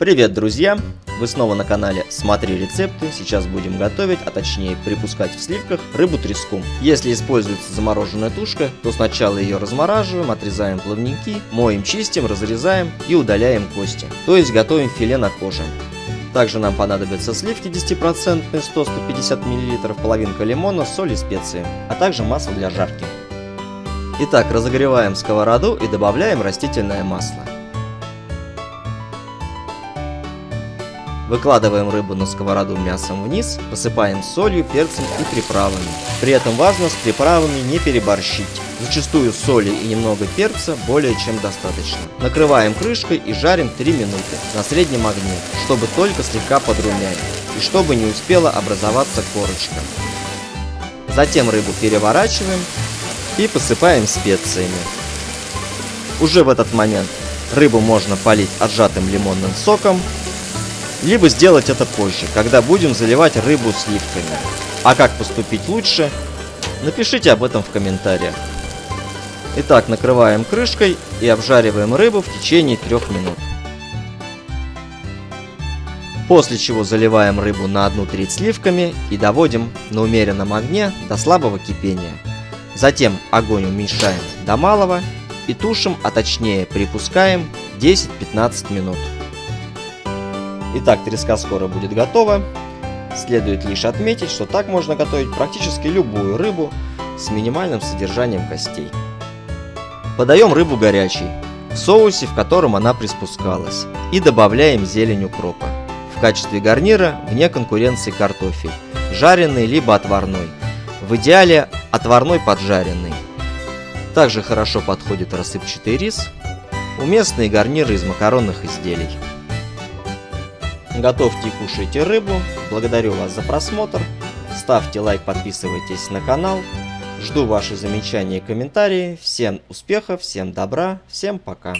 Привет, друзья! Вы снова на канале Смотри рецепты. Сейчас будем готовить, а точнее припускать в сливках рыбу-треску. Если используется замороженная тушка, то сначала ее размораживаем, отрезаем плавники, моем, чистим, разрезаем и удаляем кости. То есть готовим филе на коже. Также нам понадобятся сливки 10%, 100-150 мл, половинка лимона, соль и специи, а также масло для жарки. Итак, разогреваем сковороду и добавляем растительное масло. Выкладываем рыбу на сковороду мясом вниз, посыпаем солью, перцем и приправами. При этом важно с приправами не переборщить. Зачастую соли и немного перца более чем достаточно. Накрываем крышкой и жарим 3 минуты на среднем огне, чтобы только слегка подрумянить и чтобы не успела образоваться корочка. Затем рыбу переворачиваем и посыпаем специями. Уже в этот момент рыбу можно полить отжатым лимонным соком, либо сделать это позже, когда будем заливать рыбу сливками. А как поступить лучше, напишите об этом в комментариях. Итак, накрываем крышкой и обжариваем рыбу в течение 3 минут. После чего заливаем рыбу на 1/3 сливками и доводим на умеренном огне до слабого кипения. Затем огонь уменьшаем до малого и тушим, а точнее припускаем 10-15 минут. Итак, треска скоро будет готова. Следует лишь отметить, что так можно готовить практически любую рыбу с минимальным содержанием костей. Подаем рыбу горячей, в соусе, в котором она приспускалась, и добавляем зелень укропа. В качестве гарнира вне конкуренции картофель, жареный либо отварной, в идеале отварной поджаренный. Также хорошо подходит рассыпчатый рис, уместные гарниры из макаронных изделий. Готовьте и кушайте рыбу. Благодарю вас за просмотр. Ставьте лайк, подписывайтесь на канал. Жду ваши замечания и комментарии. Всем успехов, всем добра, всем пока.